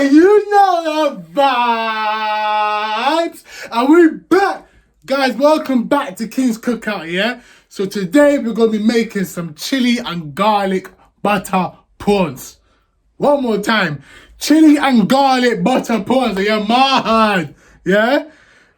You know the vibes. And we're back. Guys, welcome back to King's Cookout, yeah? So today we're going to be making some chili and garlic butter prawns. One more time. Chili and garlic butter prawns. Yeah, man. Yeah?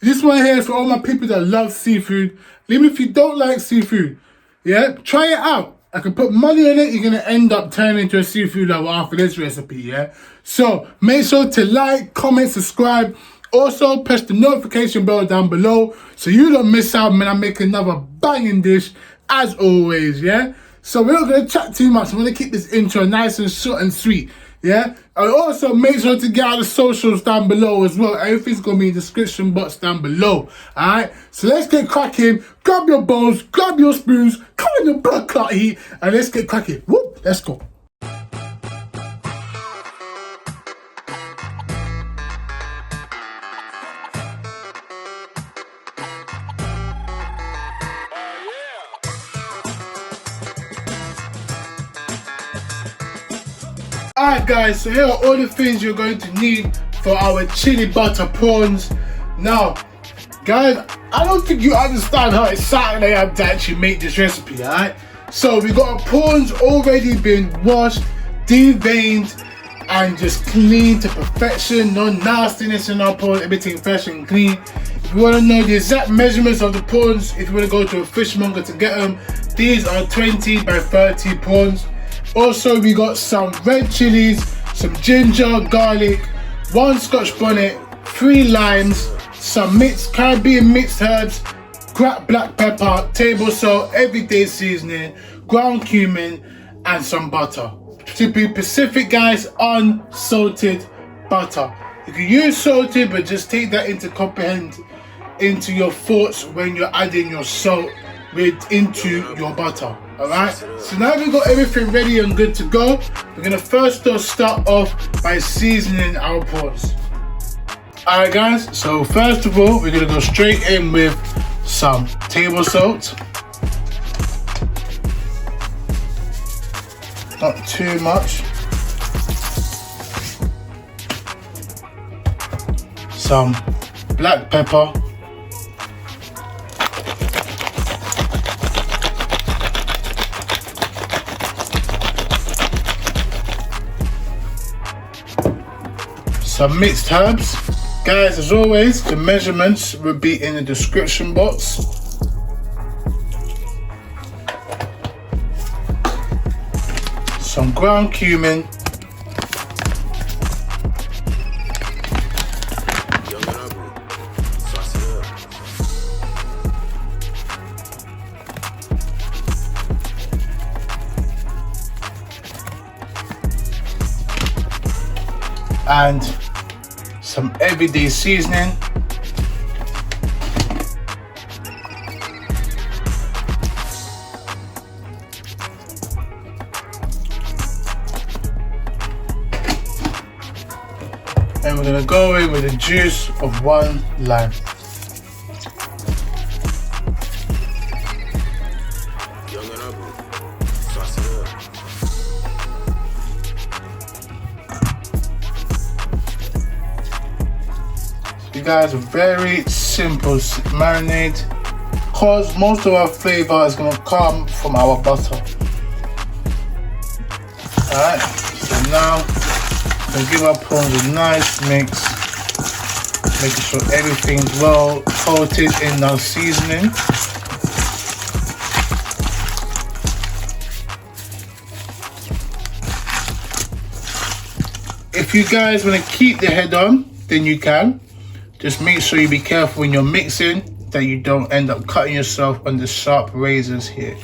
This one here is for all my people that love seafood. Even if you don't like seafood, yeah? Try it out. I can put money on it, you're going to end up turning into a seafood lover after this recipe, yeah? So, make sure to like, comment, subscribe. Also, press the notification bell down below so you don't miss out when I make another banging dish, as always, yeah? So, we're not going to chat too much. I'm going to keep this intro nice and short and sweet, yeah? And also, make sure to get out the socials down below as well. Everything's going to be in the description box down below, alright? So, let's get cracking. Grab your bowls, grab your spoons, come on your blood clot heat, and let's get cracking. Whoop, let's go. Alright guys, so here are all the things you're going to need for our chili butter prawns. Now, guys, I don't think you understand how excited I am to actually make this recipe, alright? So we got our prawns already been washed, deveined, and just cleaned to perfection. No nastiness in our prawns, everything fresh and clean. If you want to know the exact measurements of the prawns, if you want to go to a fishmonger to get them, these are 20 by 30 prawns. Also, we got some red chilies, some ginger, garlic, 1 Scotch bonnet, 3 limes, some Caribbean mixed herbs, cracked black pepper, table salt, everyday seasoning, ground cumin, and some butter. To be specific, guys, unsalted butter. You can use salted, but just take that into your thoughts when you're adding your salt into your butter. Alright, so now we've got everything ready and good to go. We're gonna first start off by seasoning our prawns. Alright guys, so first of all, we're gonna go straight in with some table salt. Not too much. Some black pepper. Some mixed herbs. Guys, as always, the measurements will be in the description box. Some ground cumin. And some everyday seasoning. And we're going to go in with the juice of 1 lime. Guys, a very simple marinade because most of our flavor is going to come from our butter. Alright, so now we'll give our prawns a nice mix, making sure everything's well coated in our seasoning. If you guys want to keep the head on, then you can. Just make sure you be careful when you're mixing that you don't end up cutting yourself on the sharp razors here.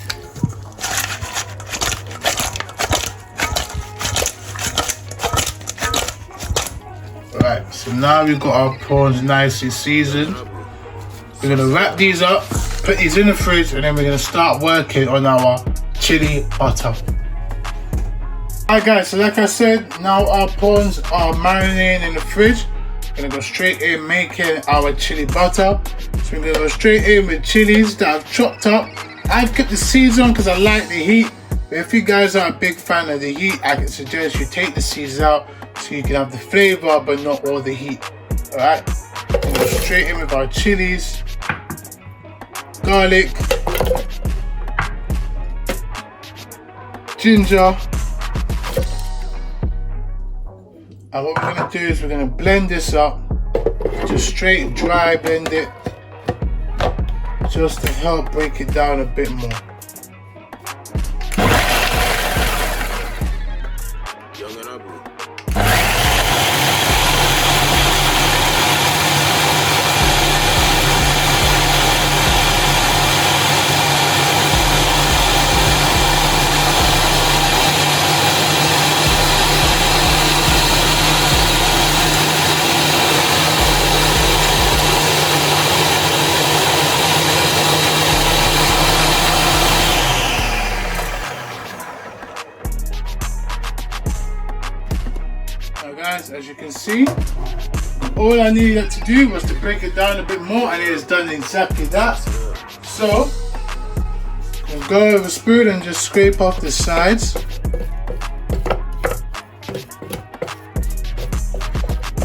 Right, so now we've got our prawns nicely seasoned. We're gonna wrap these up, put these in the fridge, and then we're gonna start working on our chili butter. Alright guys, so like I said, now our prawns are marinating in the fridge. We're gonna go straight in making our chili butter. So we're gonna go straight in with chilies that I've chopped up. I've kept the seeds on because I like the heat. But if you guys are a big fan of the heat, I can suggest you take the seeds out so you can have the flavor but not all the heat. Alright, we'll go straight in with our chilies, garlic, ginger, and what we're going to do is we're going to blend this up, just straight dry blend it, just to help break it down a bit more. Guys, as you can see, all I needed to do was to break it down a bit more, and it has done exactly that. So we'll go with a spoon and just scrape off the sides.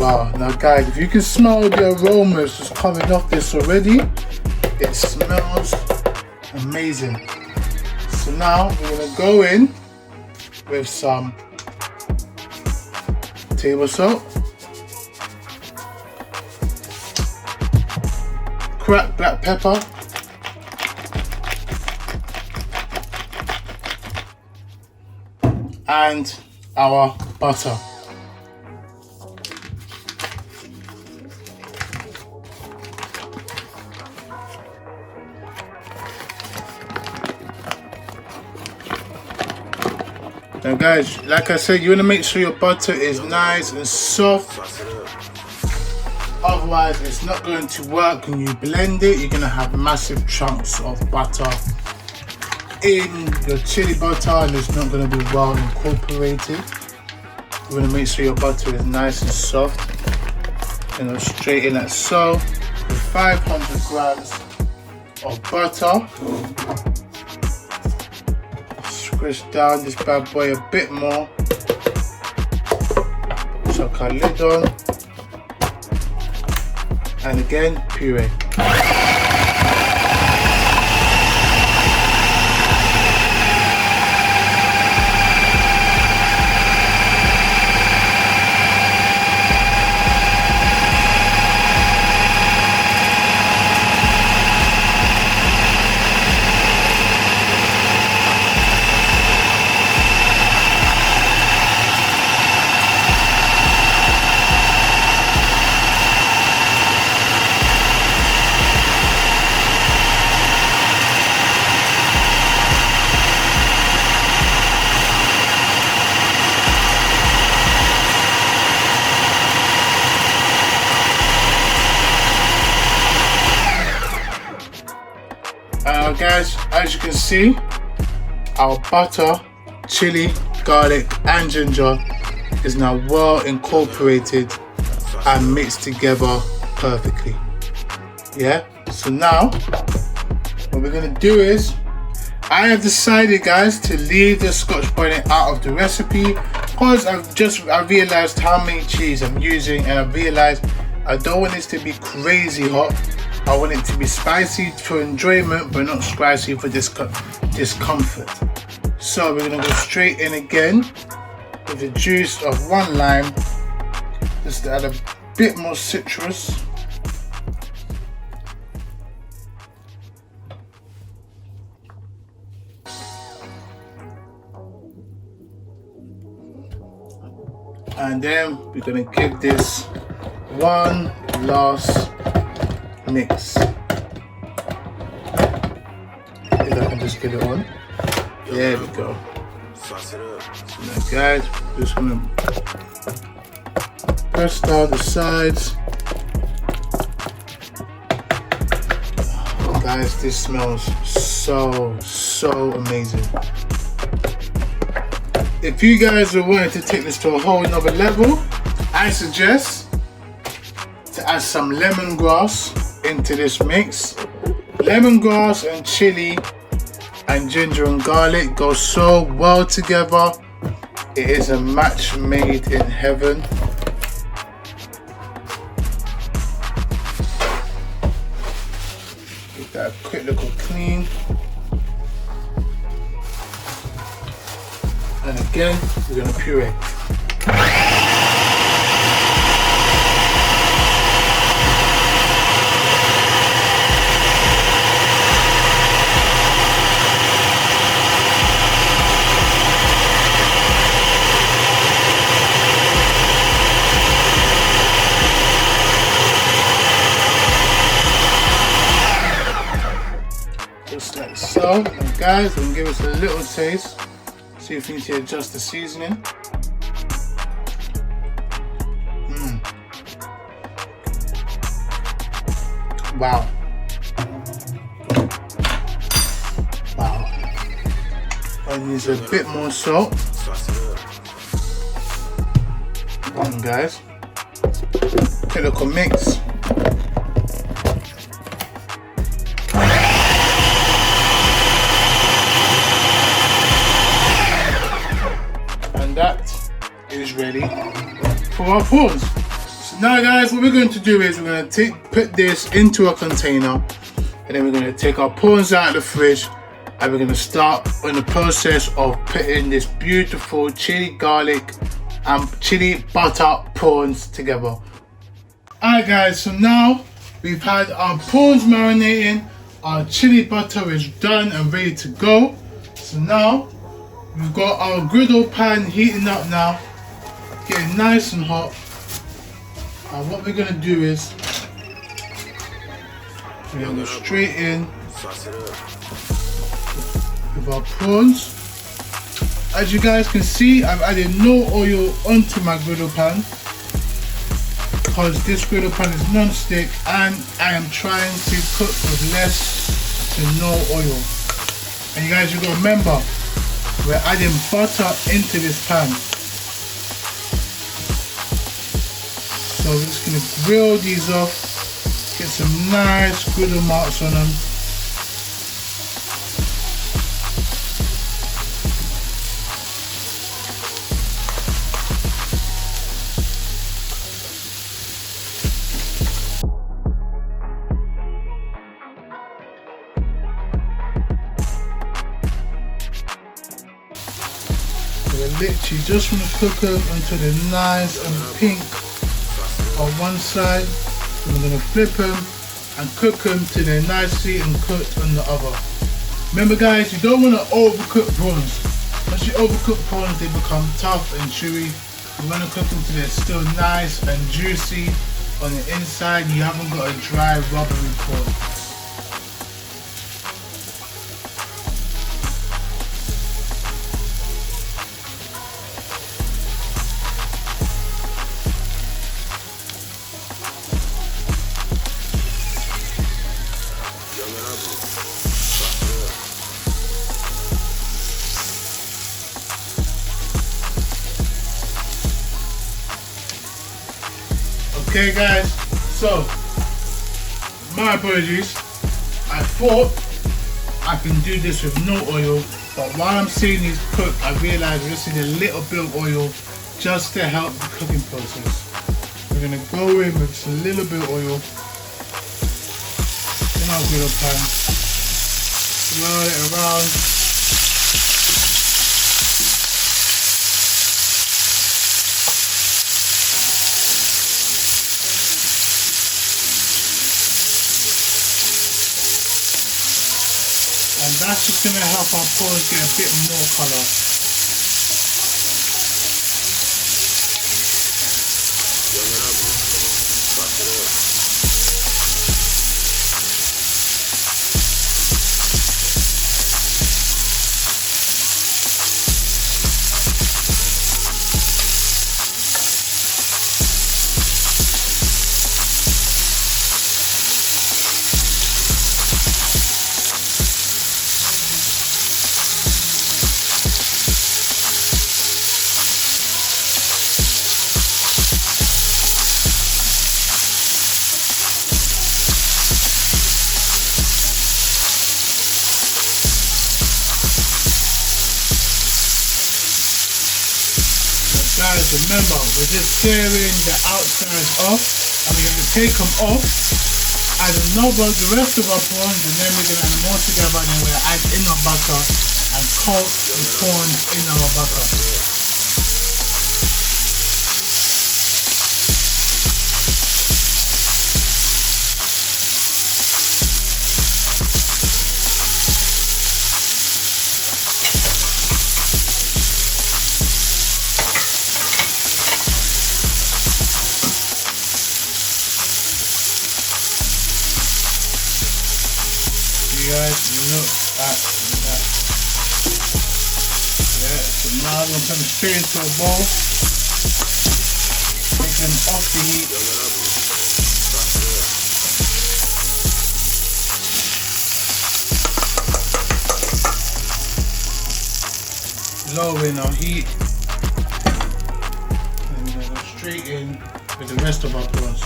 Wow, now guys, if you can smell the aromas just coming off this already, it smells amazing. So now we're going to go in with some table salt, cracked black pepper, and our butter. Now guys, like I said, you want to make sure your butter is nice and soft, otherwise it's not going to work. When you blend it, you're going to have massive chunks of butter in your chili butter, and it's not going to be well incorporated. You want to make sure your butter is nice and soft. And go straight in like so, with 500 grams of butter. Squish down this bad boy a bit more. Chuck our lid on, and again puree. Guys, as you can see, our butter, chili, garlic and ginger is now well incorporated and mixed together perfectly. Yeah, so now what we're going to do is, I have decided, guys, to leave the Scotch bonnet out of the recipe because I realized how many cheese I'm using, and I realized I don't want this to be crazy hot. I want it to be spicy for enjoyment, but not spicy for discomfort. So we're gonna go straight in again with the juice of 1 lime, just to add a bit more citrus. And then we're gonna give this one last mix. If I can just get it on. There we go. So now guys, just gonna press down the sides. Guys, this smells so amazing. If you guys are wanting to take this to a whole nother level, I suggest to add some lemongrass into this mix. Lemongrass and chili and ginger and garlic go so well together. It is a match made in heaven. Give that a quick little clean. And again, we're going to puree. Just like so. And guys, I'm going to give us a little taste. See if we need to adjust the seasoning. Wow. Wow. I need a bit more salt. And guys, take a little mix. That is ready for our prawns. So now guys, what we're going to do is we're going to put this into a container, and then we're going to take our prawns out of the fridge, and we're going to start on the process of putting this beautiful chili garlic and chili butter prawns together. Alright guys, so now we've had our prawns marinating, our chili butter is done and ready to go. So now we've got our griddle pan heating up now, getting nice and hot. And what we're going to do is we're going to go straight in with our prawns. As you guys can see, I've added no oil onto my griddle pan because this griddle pan is non-stick and I am trying to cook with less to no oil. And you guys, you got to remember, we're adding butter into this pan. So we're just going to grill these off, get some nice griddle marks on them. Literally just want to cook them until they're nice and pink on one side. Then we're going to flip them and cook them till they're nicely and cooked on the other. Remember guys, you don't want to overcook prawns. Once you overcook prawns, they become tough and chewy. You want to cook them till they're still nice and juicy on the inside. You haven't got a dry rubbery prawn. Okay guys, so my apologies. I thought I can do this with no oil, but while I'm seeing these cook, I realized we're just need a little bit of oil just to help the cooking process. We're gonna go in with just a little bit of oil in our griddle pan, swirl it around. And that's just going to help our prawns get a bit more colour. guys, remember, we're just searing the outside off, and we're going to take them off, add the rest of our prawns, and then we're going to add them all together, and then we're going to add in our butter and coat the prawns in our butter. Guys, look at that. Yeah, so now I'm going to put them straight into a bowl. Take them off the heat. Lowering our heat. And we're going to go straight in with the rest of our prawns.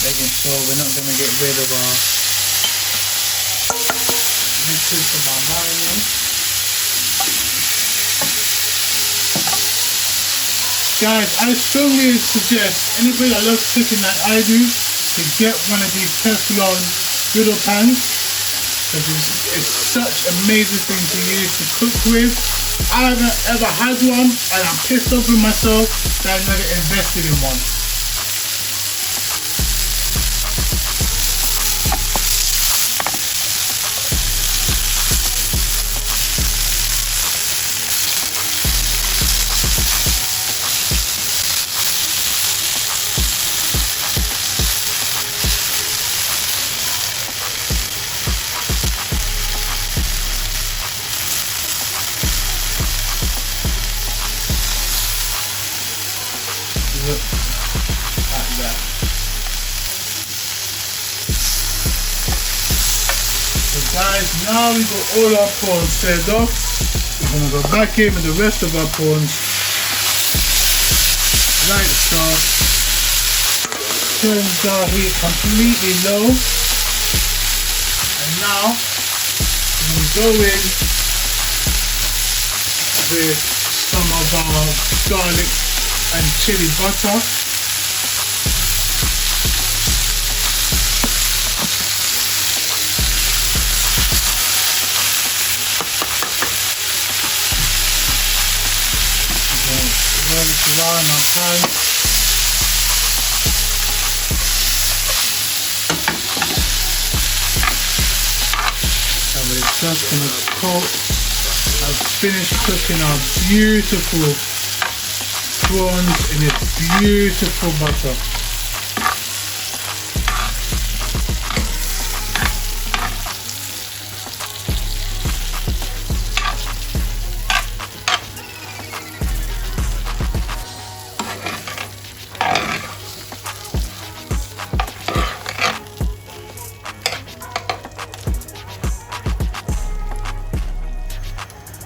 Making sure we're not going to get rid of our liquids from our marinade. Guys, I strongly suggest anybody that loves cooking like I do to get one of these Teflon griddle pans, because it's such an amazing thing to use to cook with. I haven't ever had one and I'm pissed off with myself that I never invested in one. Look at that. So guys, now we got all our prawns served off. We're going to go back in with the rest of our prawns. Like so. Turn our heat completely low. And now we're going to go in with some of our garlic and chili butter. Roll it around our pan. And we're just going to coat and finish cooking our beautiful prawns in this beautiful butter.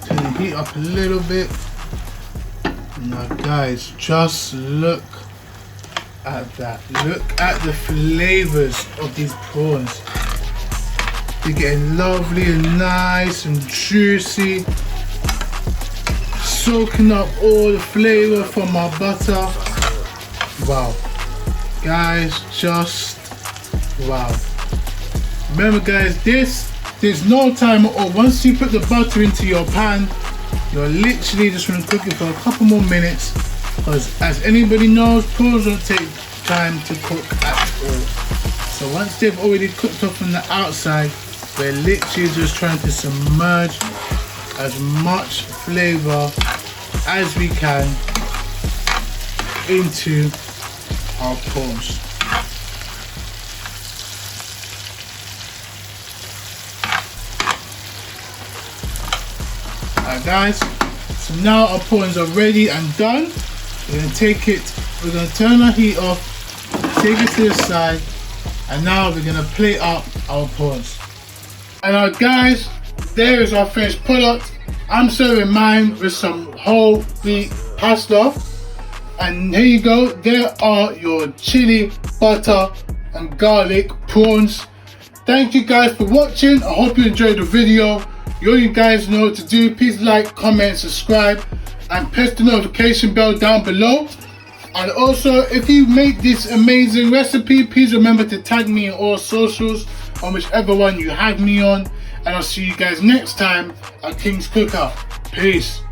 Turn the heat up a little bit. Now guys, just look at that. Look at the flavors of these prawns. They're getting lovely and nice and juicy. Soaking up all the flavor from our butter. Wow. Guys, just wow. Remember guys, there's no time at all. Once you put the butter into your pan, you're literally just going to cook it for a couple more minutes, because as anybody knows, prawns don't take time to cook at all. So once they've already cooked up from the outside, we're literally just trying to submerge as much flavor as we can into our prawns. Alright guys, so now our prawns are ready and done. We're going to take it, we're going to turn our heat off, take it to the side, and now we're going to plate up our prawns. And now guys, there is our finished product. I'm serving mine with some whole wheat pasta. And here you go, there are your chili, butter and garlic prawns. Thank you guys for watching. I hope you enjoyed the video. You guys know what to do. Please like, comment, subscribe and press the notification bell down below. And also, if you make this amazing recipe, please remember to tag me in all socials on whichever one you have me on. And I'll see you guys next time at King's Cookout. Peace.